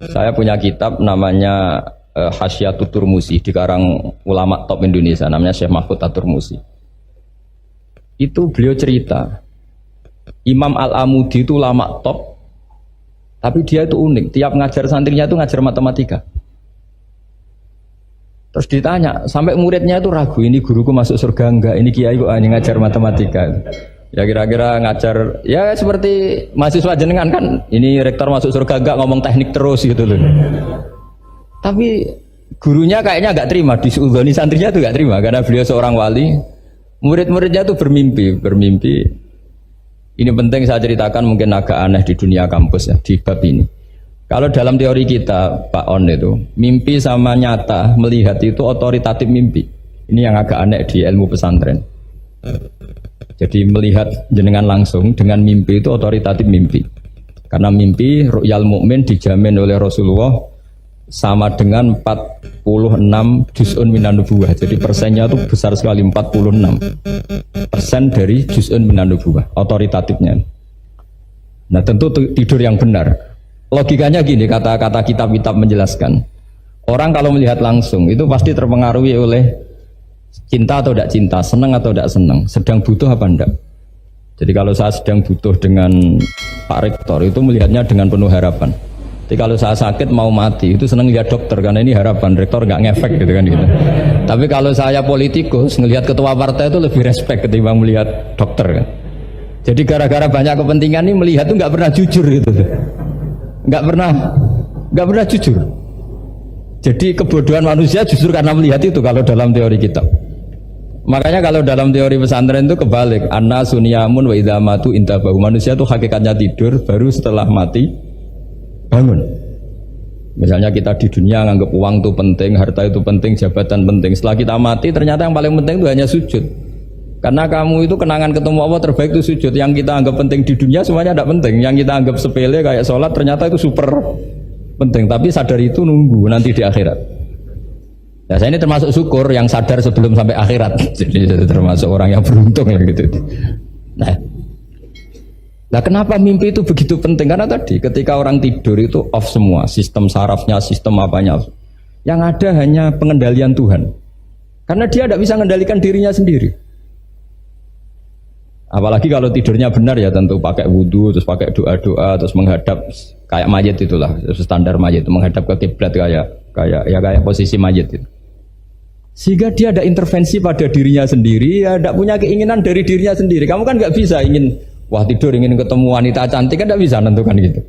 Saya punya kitab namanya Hasyiatut Turmusi, dikarang ulama top Indonesia namanya Syekh Mahfud At-Turmusi. Itu beliau cerita Imam Al-Amudi itu ulama top, tapi dia itu unik. Tiap ngajar santrinya itu ngajar matematika. Terus ditanya, sampai muridnya itu ragu, ini guruku masuk surga enggak, ini kiai kok hanya ngajar matematika. Ya kira-kira ngajar, ya seperti mahasiswa jenengan kan, ini rektor masuk surga enggak, ngomong teknik terus gitu loh. Tapi gurunya kayaknya enggak terima, disuudoni santrinya itu enggak terima, karena beliau seorang wali. Murid-muridnya itu bermimpi. Ini penting saya ceritakan, mungkin agak aneh di dunia kampus ya, di bab ini. Kalau dalam teori kita, Pak On itu, mimpi sama nyata, melihat itu otoritatif mimpi. Ini yang agak aneh di ilmu pesantren. Jadi melihat jenengan langsung dengan mimpi itu otoritatif mimpi. Karena mimpi, ru'yal mukmin dijamin oleh Rasulullah sama dengan 46 juz'un minan nubuwah. Jadi persennya itu besar sekali, 46% dari juz'un minan nubuwah, otoritatifnya. Nah tentu tidur yang benar. Logikanya gini, kata-kata kitab-kitab menjelaskan. Orang kalau melihat langsung itu pasti terpengaruhi oleh cinta atau tidak cinta, senang atau tidak senang, sedang butuh apa enggak. Jadi kalau saya sedang butuh dengan Pak Rektor itu melihatnya dengan penuh harapan. Jadi kalau saya sakit mau mati itu senang lihat dokter karena ini harapan, Rektor nggak ngefek gitu kan gitu. Tapi kalau saya politikus ngelihat ketua partai itu lebih respect ketimbang melihat dokter kan. Jadi gara-gara banyak kepentingan ini melihat itu nggak pernah jujur gitu. Nggak pernah jujur. Jadi kebodohan manusia justru karena melihat itu kalau dalam teori kita. Makanya kalau dalam teori pesantren itu kebalik, anna sunyamun wa idza matu intabahu. Manusia itu hakikatnya tidur, baru setelah mati bangun. Misalnya kita di dunia nganggap uang itu penting, harta itu penting, jabatan penting. Setelah kita mati ternyata yang paling penting itu hanya sujud. Karena kamu itu kenangan ketemu Allah terbaik itu sujud. Yang kita anggap penting di dunia semuanya tidak penting. Yang kita anggap sepele kayak sholat ternyata itu super penting. Tapi sadar itu nunggu nanti di akhirat. Nah saya ini termasuk syukur yang sadar sebelum sampai akhirat. Jadi termasuk orang yang beruntung lah gitu. Nah kenapa mimpi itu begitu penting? Karena tadi ketika orang tidur itu off semua. Sistem sarafnya, sistem apanya. Yang ada hanya pengendalian Tuhan. Karena dia tidak bisa mengendalikan dirinya sendiri. Apalagi kalau tidurnya benar ya tentu pakai wudhu, terus pakai doa-doa, terus menghadap kayak mayit itulah standar mayit itu menghadap ke kiblat kayak posisi mayit itu. Sehingga dia ada intervensi pada dirinya sendiri, ya tidak punya keinginan dari dirinya sendiri. Kamu kan nggak bisa ingin wah tidur ingin ketemu wanita cantik kan tidak bisa nentukan gitu.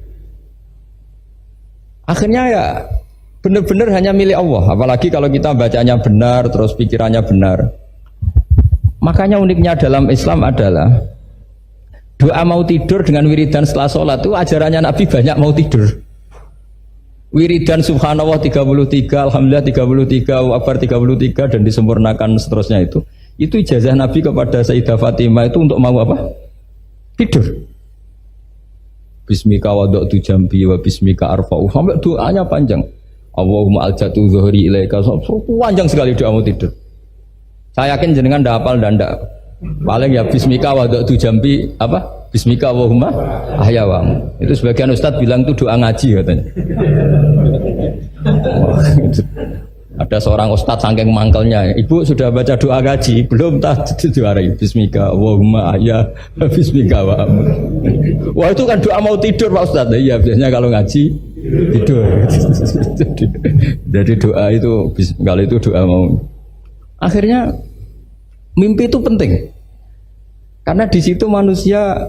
Akhirnya ya benar-benar hanya milik Allah. Apalagi kalau kita bacanya benar, terus pikirannya benar. Makanya uniknya dalam Islam adalah doa mau tidur dengan wiridan setelah sholat itu ajarannya Nabi banyak mau tidur. Wiridan subhanallah 33, alhamdulillah 33, Akbar 33 dan disempurnakan seterusnya itu ijazah Nabi kepada Sayyidah Fatimah itu untuk mau apa? Tidur. Bismika wada'tu jambi wa bismika arfa'u. Sampai doanya panjang. Allahumma aljatu zuhri ilaika. Panjang sekali doa mau tidur. Saya yakin jenengan ndak hafal dan ndak paling ya bismika wada'tu jambi apa? Bismika Allahumma ahyawamu. Itu sebagian ustadz bilang itu doa ngaji katanya. Ada seorang ustadz saking mangkelnya, ibu sudah baca doa ngaji belum? Tak diwarai bismika Allahumma ahya bismika wa amut. Wah itu kan doa mau tidur Pak Ustadz. Iya biasanya kalau ngaji tidur. Jadi doa itu kalau itu doa mau. Akhirnya mimpi itu penting karena di situ manusia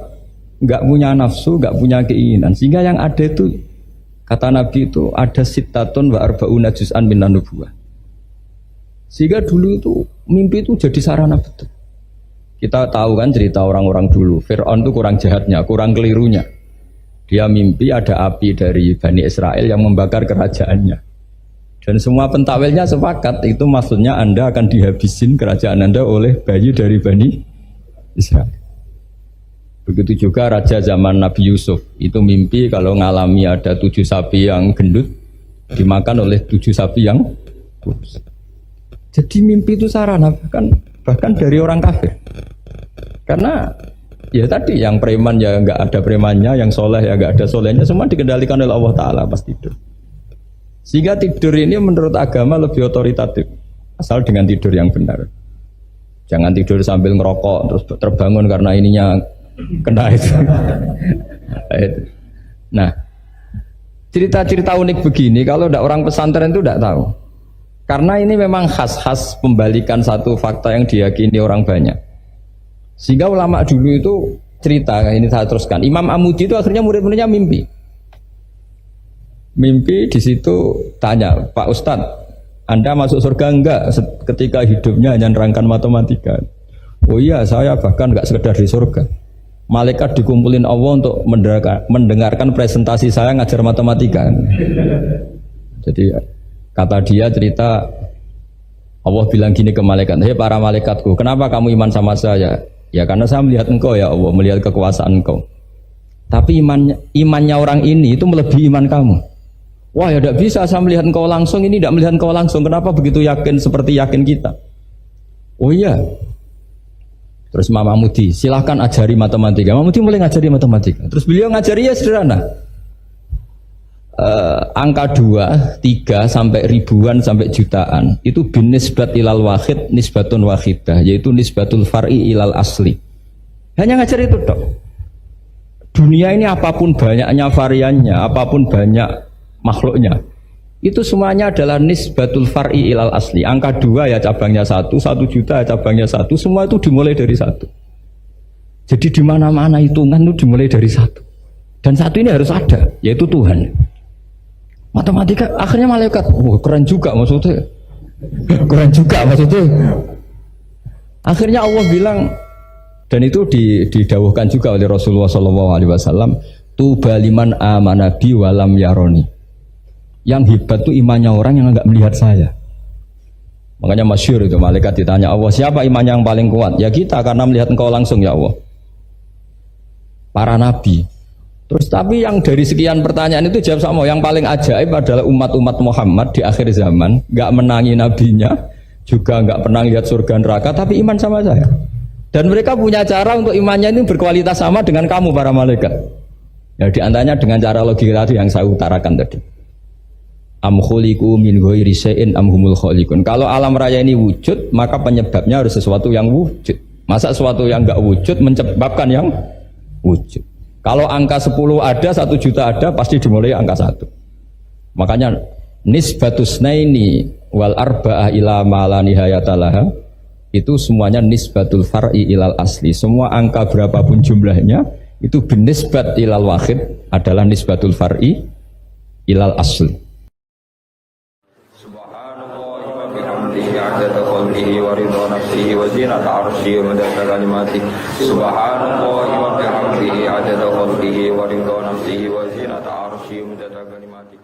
nggak punya nafsu, nggak punya keinginan, sehingga yang ada itu kata Nabi itu ada sittatun wa arba'una juz'an minan nubuwah. Sehingga dulu itu mimpi itu jadi sarana betul. Kita tahu kan cerita orang-orang dulu, Fir'aun itu kurang jahatnya, kurang kelirunya. Dia mimpi ada api dari Bani Israel yang membakar kerajaannya. Dan semua pentakwilnya sepakat itu maksudnya Anda akan dihabisin kerajaan Anda oleh bayi dari Bani Israel. Begitu juga raja zaman Nabi Yusuf itu mimpi kalau ngalami ada 7 sapi yang gendut dimakan oleh 7 sapi yang kurus. Jadi mimpi itu sarana bahkan dari orang kafir. Karena Ya tadi yang preman ya nggak ada premannya, yang soleh ya nggak ada solehnya, semua dikendalikan oleh Allah Taala pas tidur. Sehingga tidur ini menurut agama lebih otoritatif, asal dengan tidur yang benar. Jangan tidur sambil ngerokok terus terbangun karena ininya kena itu. Nah, cerita-cerita unik begini kalau tidak orang pesantren itu tidak tahu. Karena ini memang khas-khas pembalikan satu fakta yang diyakini orang banyak. Sehingga ulama dulu itu cerita, ini saya teruskan. Imam Amudi itu akhirnya murid-muridnya mimpi. Mimpi di situ tanya, Pak Ustadz, Anda masuk surga enggak ketika hidupnya hanya nerangkan matematika? Oh iya, saya bahkan enggak sekedar di surga. Malaikat dikumpulin Allah untuk mendengarkan presentasi saya ngajar matematika. Jadi kata dia cerita, Allah bilang gini ke malaikat, hei para malaikatku, kenapa kamu iman sama saya? Ya karena saya melihat engkau ya Allah, melihat kekuasaan engkau. Tapi imannya orang ini itu melebihi iman kamu. Wah ya tidak bisa saya melihat engkau langsung, ini tidak melihat engkau langsung. Kenapa begitu yakin seperti yakin kita? Oh iya. Terus Mama Mudi, silahkan ajari matematika. Mama Mudi mulai ngajari matematika. Terus beliau ngajari ya sederhana. Angka 2, 3 sampai ribuan sampai jutaan itu bin nisbat ilal wahid nisbatun wahidah, yaitu nisbatul far'i ilal asli. Hanya ngajar itu dok. Dunia ini apapun banyaknya variannya, apapun banyak makhluknya, itu semuanya adalah nisbatul far'i ilal asli. Angka 2 ya cabangnya 1, 1 juta ya cabangnya 1, semua itu dimulai dari 1. Jadi di mana-mana hitungan itu dimulai dari 1. Dan 1 ini harus ada, yaitu Tuhan. Matematika akhirnya malaikat, keren juga maksudnya. Keren juga maksudnya. Akhirnya Allah bilang, dan itu didawuhkan juga oleh Rasulullah SAW, tuba liman amana bi walam yaroni. Yang hebat itu imannya orang yang enggak melihat saya. Makanya masyhur itu malaikat ditanya Allah, siapa imannya yang paling kuat? Ya kita, karena melihat engkau langsung ya Allah. Para nabi. Terus tapi yang dari sekian pertanyaan itu jawab sama, yang paling ajaib adalah umat-umat Muhammad di akhir zaman, enggak menangi nabinya, juga enggak pernah lihat surga neraka, tapi iman sama saya. Dan mereka punya cara untuk imannya ini berkualitas sama dengan kamu para malaikat. Ya diantaranya dengan cara logika yang saya utarakan tadi. Am khuliqu min ghairi syai'in am humul khaliqun. Kalau alam raya ini wujud, maka penyebabnya harus sesuatu yang wujud. Masa sesuatu yang enggak wujud menyebabkan yang wujud. Kalau angka 10 ada, 1 juta ada, pasti dimulai angka 1. Makanya nisbatus naini wal arba'ah ila ma la nihayatalaha, itu semuanya nisbatul far'i ilal asli. Semua angka berapapun jumlahnya itu binisbat ilal wahid adalah nisbatul far'i ilal asli. Subhanallah wa bihamdihi 'adada khalqihi wa ridha nafsihi wa zinata 'arsyihi wa midada kalimatihi. Subhanallah wa bihamdihi 'adada khalqihi wa ridha nafsihi wa zinata 'arsyihi wa midada kalimatihi.